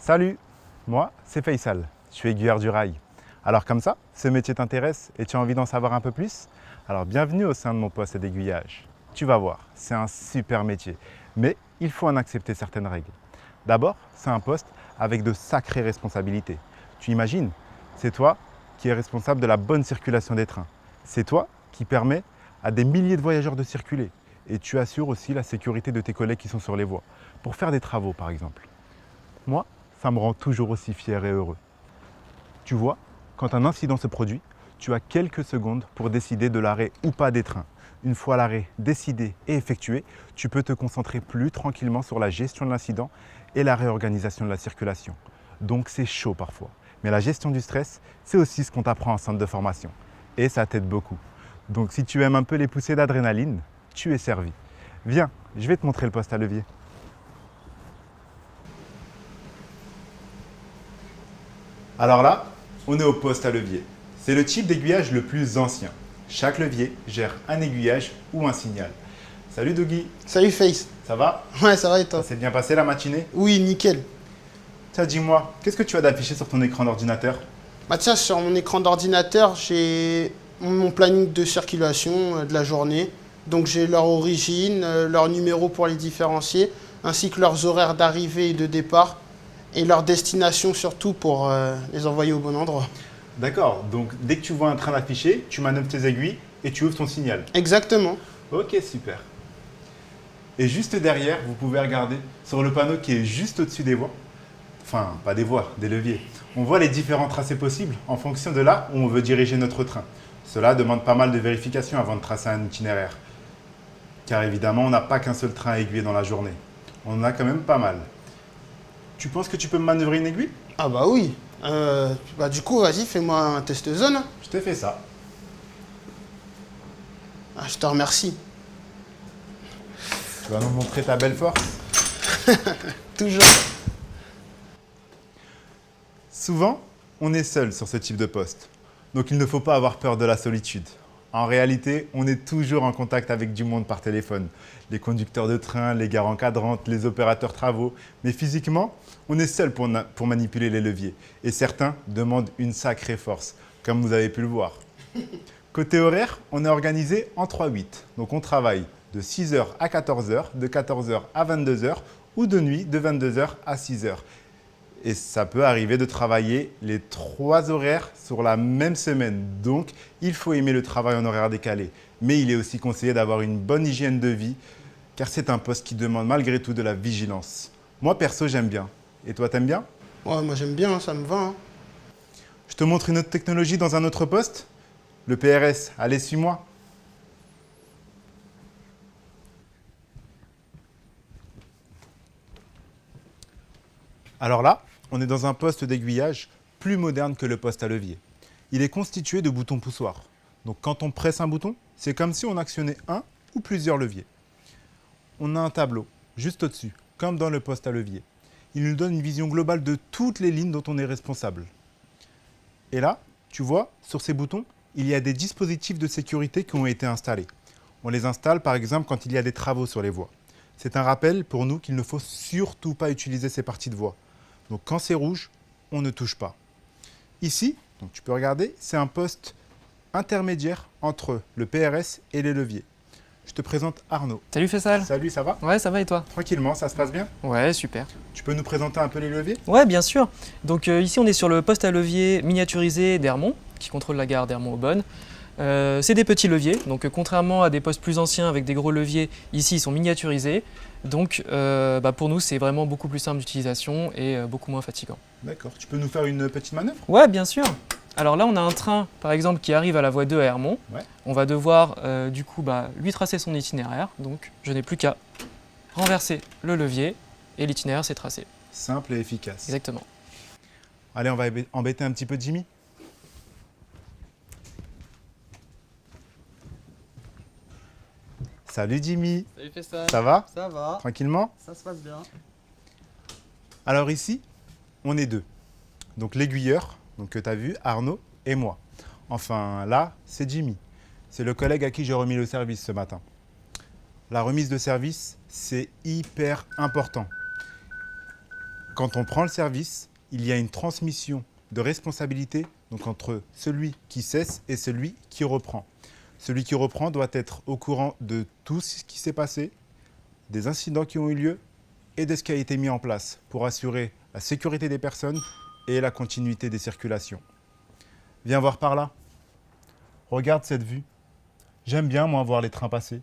Salut, moi c'est Faisal, je suis aiguilleur du rail. Alors comme ça, ce métier t'intéresse et tu as envie d'en savoir un peu plus? Alors bienvenue au sein de mon poste d'aiguillage. Tu vas voir, c'est un super métier, mais il faut en accepter certaines règles. D'abord, c'est un poste avec de sacrées responsabilités. Tu imagines, c'est toi qui es responsable de la bonne circulation des trains. C'est toi qui permet à des milliers de voyageurs de circuler. Et tu assures aussi la sécurité de tes collègues qui sont sur les voies, pour faire des travaux par exemple. Moi, ça me rend toujours aussi fier et heureux. Tu vois, quand un incident se produit, tu as quelques secondes pour décider de l'arrêt ou pas des trains. Une fois l'arrêt décidé et effectué, tu peux te concentrer plus tranquillement sur la gestion de l'incident et la réorganisation de la circulation. Donc c'est chaud parfois. Mais la gestion du stress, c'est aussi ce qu'on t'apprend en centre de formation. Et ça t'aide beaucoup. Donc si tu aimes un peu les poussées d'adrénaline, tu es servi. Viens, je vais te montrer le poste à levier. Alors là, on est au poste à levier. C'est le type d'aiguillage le plus ancien. Chaque levier gère un aiguillage ou un signal. Salut Dougie, Salut Face. ça va? Ouais, ça va et Ça toi? s'est bien passé la matinée? Oui, nickel. Tiens, dis-moi, qu'est-ce que tu as d'affiché sur ton écran d'ordinateur? Bah tiens, sur mon écran d'ordinateur, j'ai mon planning de circulation de la journée. Donc j'ai leur origine, leur numéro pour les différencier, ainsi que leurs horaires d'arrivée et de départ, et leur destination surtout pour les envoyer au bon endroit. D'accord, donc dès que tu vois un train d'affiché, tu manœuvres tes aiguilles et tu ouvres ton signal. Exactement. Ok, super. Et juste derrière, vous pouvez regarder sur le panneau qui est juste au-dessus des voies. Enfin, pas des voies, des leviers. On voit les différents tracés possibles en fonction de là où on veut diriger notre train. Cela demande pas mal de vérifications avant de tracer un itinéraire. Car évidemment, on n'a pas qu'un seul train à aiguiller dans la journée. On en a quand même pas mal. Tu penses que tu peux me manœuvrer une aiguille? Ah bah oui. Bah du coup, vas-y, fais-moi un test zone. Je te fais ça. Ah, je te remercie. Tu vas nous montrer ta belle force? Toujours. Souvent, on est seul sur ce type de poste. Donc il ne faut pas avoir peur de la solitude. En réalité, on est toujours en contact avec du monde par téléphone. Les conducteurs de train, les gares encadrantes, les opérateurs travaux. Mais physiquement, on est seul pour manipuler les leviers. Et certains demandent une sacrée force, comme vous avez pu le voir. Côté horaire, on est organisé en 3-8. Donc on travaille de 6h à 14h, de 14h à 22h ou de nuit de 22h à 6h. Et ça peut arriver de travailler les 3 horaires sur la même semaine. Donc, il faut aimer le travail en horaire décalé. Mais il est aussi conseillé d'avoir une bonne hygiène de vie, car c'est un poste qui demande malgré tout de la vigilance. Moi, perso, j'aime bien. Et toi, t'aimes bien? Ouais, moi j'aime bien, ça me va, hein. Je te montre une autre technologie dans un autre poste? Le PRS. Allez, suis-moi. Alors là, on est dans un poste d'aiguillage plus moderne que le poste à levier. Il est constitué de boutons poussoirs. Donc quand on presse un bouton, c'est comme si on actionnait un ou plusieurs leviers. On a un tableau juste au-dessus, comme dans le poste à levier. Il nous donne une vision globale de toutes les lignes dont on est responsable. Et là, tu vois, sur ces boutons, il y a des dispositifs de sécurité qui ont été installés. On les installe par exemple quand il y a des travaux sur les voies. C'est un rappel pour nous qu'il ne faut surtout pas utiliser ces parties de voie. Donc quand c'est rouge, on ne touche pas. Ici, donc tu peux regarder, c'est un poste intermédiaire entre le PRS et les leviers. Je te présente Arnaud. Salut Faisal. Salut, ça va? Ouais, ça va et toi? Tranquillement, ça se passe bien? Ouais, super. Tu peux nous présenter un peu les leviers? Ouais, bien sûr. Donc ici, on est sur le poste à levier miniaturisé d'Hermont, qui contrôle la gare d'Hermont-Aubonne. C'est des petits leviers, donc contrairement à des postes plus anciens avec des gros leviers, ici ils sont miniaturisés. Donc pour nous, c'est vraiment beaucoup plus simple d'utilisation et beaucoup moins fatigant. D'accord. Tu peux nous faire une petite manœuvre? Ouais, bien sûr. Alors là, on a un train, par exemple, qui arrive à la voie 2 à Hermont. Ouais. On va devoir lui tracer son itinéraire. Donc je n'ai plus qu'à renverser le levier et l'itinéraire s'est tracé. Simple et efficace. Exactement. Allez, on va embêter un petit peu Jimmy. Salut Jimmy, Salut Faisal. ça va? Ça va, Tranquillement? ça se passe bien. Alors ici, on est deux. Donc l'aiguilleur, donc que tu as vu, Arnaud et moi. Enfin là, c'est Jimmy. C'est le collègue à qui j'ai remis le service ce matin. La remise de service, c'est hyper important. Quand on prend le service, il y a une transmission de responsabilité donc entre celui qui cesse et celui qui reprend. Celui qui reprend doit être au courant de tout ce qui s'est passé, des incidents qui ont eu lieu et de ce qui a été mis en place pour assurer la sécurité des personnes et la continuité des circulations. Viens voir par là. Regarde cette vue. J'aime bien, moi, voir les trains passer.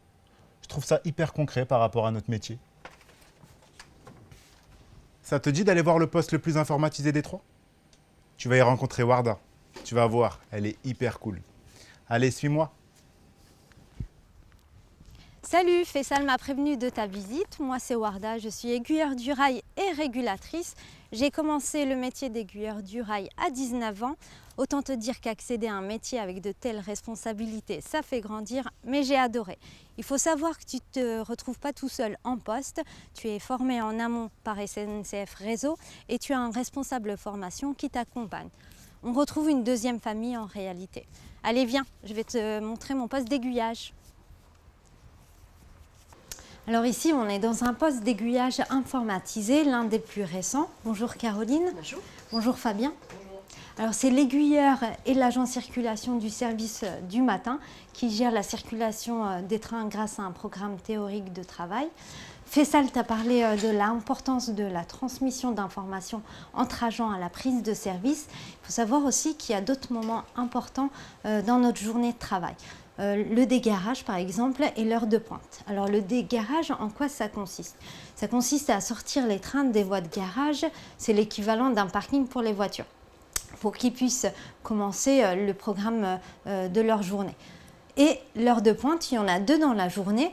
Je trouve ça hyper concret par rapport à notre métier. Ça te dit d'aller voir le poste le plus informatisé des trois? Tu vas y rencontrer Warda. Tu vas voir, elle est hyper cool. Allez, suis-moi. Salut, Faisal m'a prévenu de ta visite. Moi, c'est Warda, je suis aiguilleur du rail et régulatrice. J'ai commencé le métier d'aiguilleur du rail à 19 ans. Autant te dire qu'accéder à un métier avec de telles responsabilités, ça fait grandir, mais j'ai adoré. Il faut savoir que tu ne te retrouves pas tout seul en poste. Tu es formé en amont par SNCF Réseau et tu as un responsable formation qui t'accompagne. On retrouve une deuxième famille en réalité. Allez, viens, je vais te montrer mon poste d'aiguillage. Alors ici, on est dans un poste d'aiguillage informatisé, l'un des plus récents. Bonjour Caroline. Bonjour. Bonjour Fabien. Bonjour. Alors c'est l'aiguilleur et l'agent circulation du service du matin qui gère la circulation des trains grâce à un programme théorique de travail. Faisal t'a parlé de l'importance de la transmission d'informations entre agents à la prise de service. Il faut savoir aussi qu'il y a d'autres moments importants dans notre journée de travail. Le dégarage par exemple et l'heure de pointe. Alors le dégarage, en quoi ça consiste? Ça consiste à sortir les trains des voies de garage, c'est l'équivalent d'un parking pour les voitures, pour qu'ils puissent commencer le programme de leur journée. Et l'heure de pointe, il y en a deux dans la journée,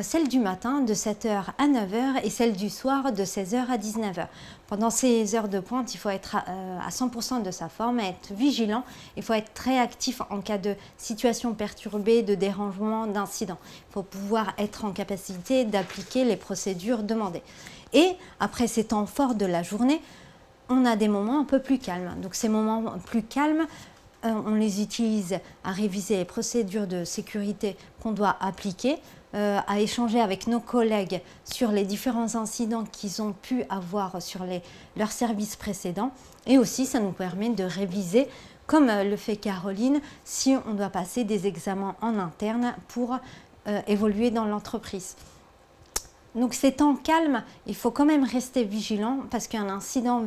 celle du matin de 7h à 9h et celle du soir de 16h à 19h. Pendant ces heures de pointe, il faut être à 100% de sa forme, être vigilant, il faut être très actif en cas de situation perturbée, de dérangement, d'incident. Il faut pouvoir être en capacité d'appliquer les procédures demandées. Et après ces temps forts de la journée, on a des moments un peu plus calmes. Donc ces moments plus calmes, on les utilise à réviser les procédures de sécurité qu'on doit appliquer, à échanger avec nos collègues sur les différents incidents qu'ils ont pu avoir sur leurs services précédents. Et aussi, ça nous permet de réviser, comme le fait Caroline, si on doit passer des examens en interne pour évoluer dans l'entreprise. Donc ces temps calmes, il faut quand même rester vigilant parce qu'un incident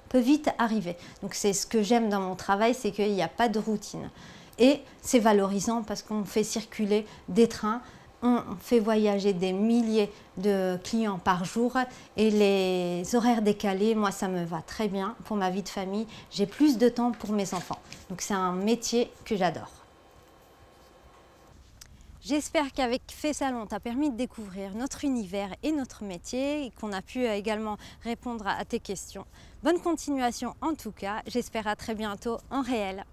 peut vite arriver. Donc c'est ce que j'aime dans mon travail, c'est qu'il n'y a pas de routine. Et c'est valorisant parce qu'on fait circuler des trains, on fait voyager des milliers de clients par jour et les horaires décalés, moi ça me va très bien pour ma vie de famille. J'ai plus de temps pour mes enfants. Donc c'est un métier que j'adore. J'espère qu'avec Faisal, on t'a permis de découvrir notre univers et notre métier et qu'on a pu également répondre à tes questions. Bonne continuation en tout cas, j'espère à très bientôt en réel.